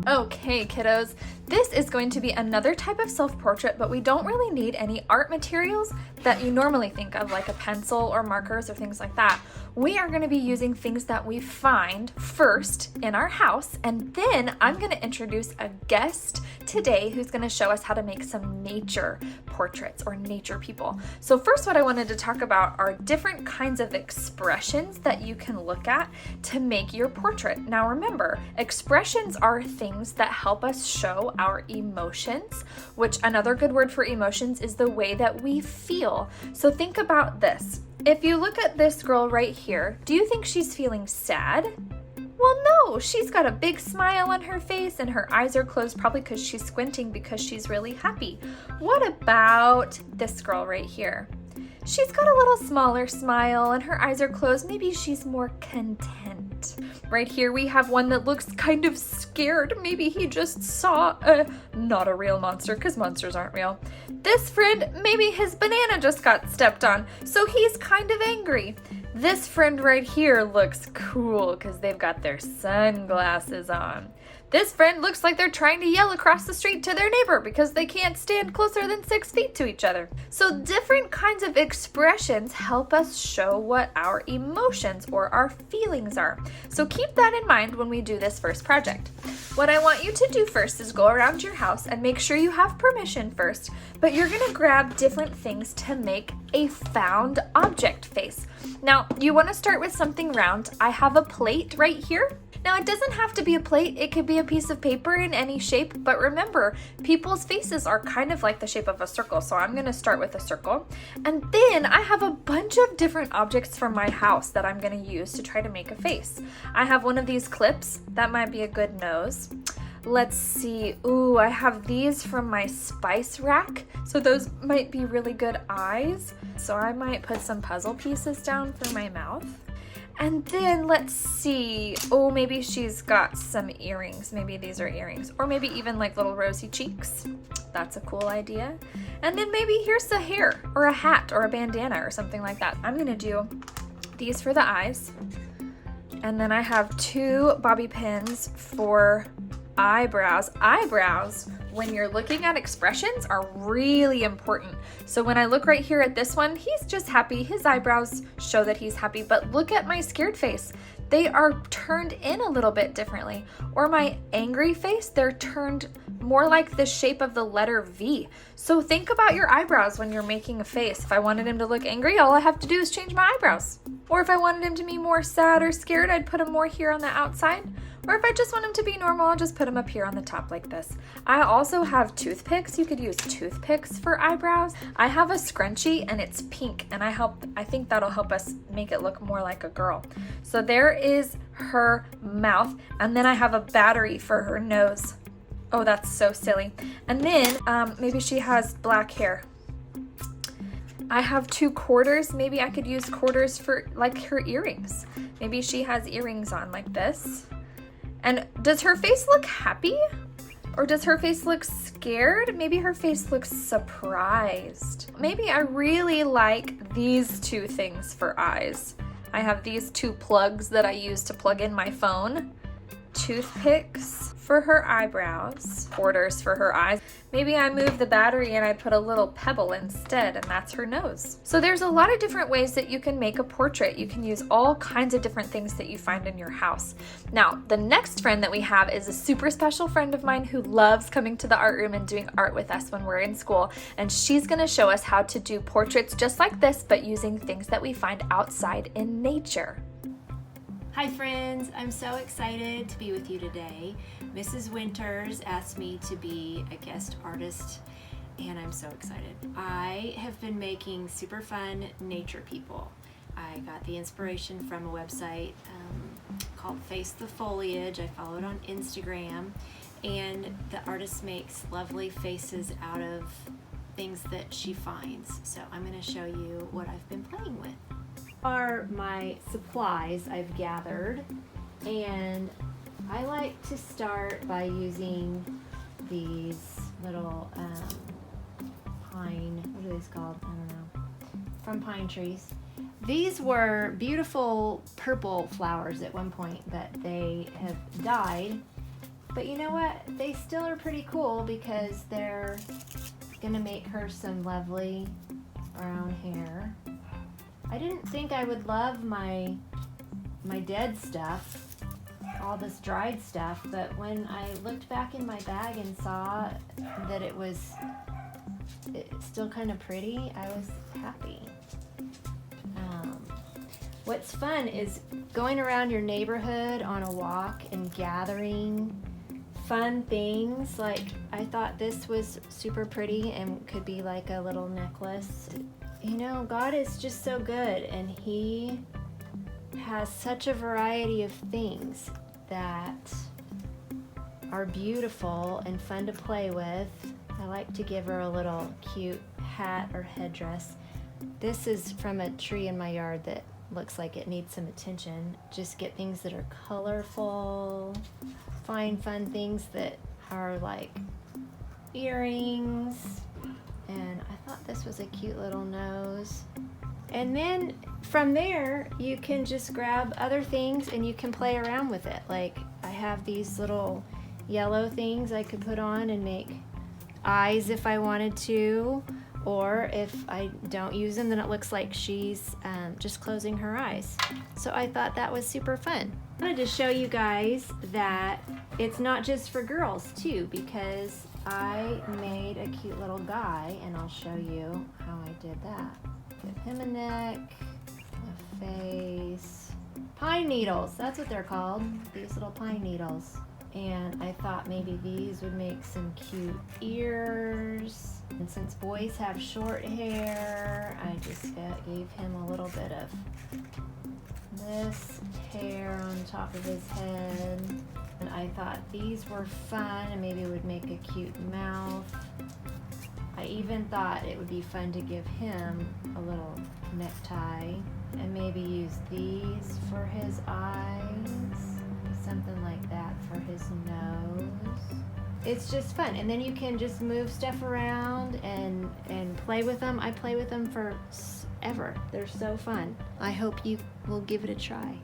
Okay, kiddos, this is going to be another type of self-portrait, but we don't really need any art materials that you normally think of, like a pencil or markers or things like that. We are going to be using things that we find first in our house, and then I'm going to introduce a guest today who's going to show us how to make some nature portraits or nature people. So first, what I wanted to talk about are different kinds of expressions that you can look at to make your portrait. Now remember, expressions are things that help us show our emotions, which another good word for emotions is the way that we feel. So think about this. If you look at this girl right here, do you think she's feeling sad? Well, no, she's got a big smile on her face and her eyes are closed, probably because she's squinting because she's really happy. What about this girl right here? She's got a little smaller smile and her eyes are closed. Maybe she's more content. Right here we have one that looks kind of scared. Maybe he just saw not a real monster, because monsters aren't real. This friend, maybe his banana just got stepped on, so he's kind of angry. This friend right here looks cool because they've got their sunglasses on. This friend looks like they're trying to yell across the street to their neighbor because they can't stand closer than 6 feet to each other. So different kinds of expressions help us show what our emotions or our feelings are. So keep that in mind when we do this first project. What I want you to do first is go around your house and make sure you have permission first, but you're gonna grab different things to make a found object face. Now, you wanna start with something round. I have a plate right here. Now, it doesn't have to be a plate, it could be a piece of paper in any shape, but remember, people's faces are kind of like the shape of a circle, so I'm gonna start with a circle. And then I have a bunch of different objects from my house that I'm gonna use to try to make a face. I have one of these clips, that might be a good nose. Let's see, ooh, I have these from my spice rack, so those might be really good eyes. So I might put some puzzle pieces down for my mouth. And then let's see, oh, maybe she's got some earrings. Maybe these are earrings, or maybe even like little rosy cheeks. That's a cool idea. And then maybe here's the hair or a hat or a bandana or something like that. I'm gonna do these for the eyes. And then I have 2 bobby pins for eyebrows. Eyebrows, when you're looking at expressions, are really important. So when I look right here at this one, he's just happy. His eyebrows show that he's happy, but look at my scared face. They are turned in a little bit differently. Or my angry face, they're turned more like the shape of the letter V. So think about your eyebrows when you're making a face. If I wanted him to look angry, all I have to do is change my eyebrows. Or if I wanted him to be more sad or scared, I'd put him more here on the outside. Or if I just want him to be normal, I'll just put him up here on the top like this. I also have toothpicks. You could use toothpicks for eyebrows. I have a scrunchie and it's pink, and I think that'll help us make it look more like a girl. So there is her mouth, and then I have a battery for her nose. Oh, that's so silly. And then maybe she has black hair. I have 2 quarters. Maybe I could use quarters for like her earrings. Maybe she has earrings on like this. And does her face look happy? Or does her face look scared? Maybe her face looks surprised. Maybe I really like these 2 things for eyes. I have these 2 plugs that I use to plug in my phone. Toothpicks for her eyebrows, quarters for her eyes. Maybe I move the battery and I put a little pebble instead, and that's her nose. So there's a lot of different ways that you can make a portrait. You can use all kinds of different things that you find in your house. Now, the next friend that we have is a super special friend of mine who loves coming to the art room and doing art with us when we're in school, and she's gonna show us how to do portraits just like this, but using things that we find outside in nature. Hi friends, I'm so excited to be with you today. Mrs. Winters asked me to be a guest artist, and I'm so excited. I have been making super fun nature people. I got the inspiration from a website called Face the Foliage. I follow it on Instagram, and the artist makes lovely faces out of things that she finds. So I'm going to show you what I've been playing with. Are my supplies I've gathered, and I like to start by using these little pine, what are these called? I don't know, from pine trees. These were beautiful purple flowers at one point, but they have died, But you know what? They still are pretty cool because they're gonna make her some lovely brown hair. I didn't think I would love my dead stuff, all this dried stuff, but when I looked back in my bag and saw that it's still kind of pretty, I was happy. What's fun is going around your neighborhood on a walk and gathering fun things. Like, I thought this was super pretty and could be like a little necklace. You know, God is just so good, and He has such a variety of things that are beautiful and fun to play with. I like to give her a little cute hat or headdress. This is from a tree in my yard that looks like it needs some attention. Just get things that are colorful, find fun things that are like earrings, and I thought this was a cute little nose. And then from there you can just grab other things and you can play around with it. Like, I have these little yellow things I could put on and make eyes if I wanted to, or if I don't use them, then it looks like she's just closing her eyes. So I thought that was super fun. I wanted to show you guys that it's not just for girls too, because I made a cute little guy, and I'll show you how I did that. Give him a neck, a face, pine needles, that's what they're called, these little pine needles. And I thought maybe these would make some cute ears. And since boys have short hair, I just gave him a little bit of this hair on top of his head. And I thought these were fun and maybe would make a cute mouth. I even thought it would be fun to give him a little necktie and maybe use these for his eyes. Something like that for his nose. It's just fun, and then you can just move stuff around and play with them. I play with them forever. They're so fun. I hope you will give it a try.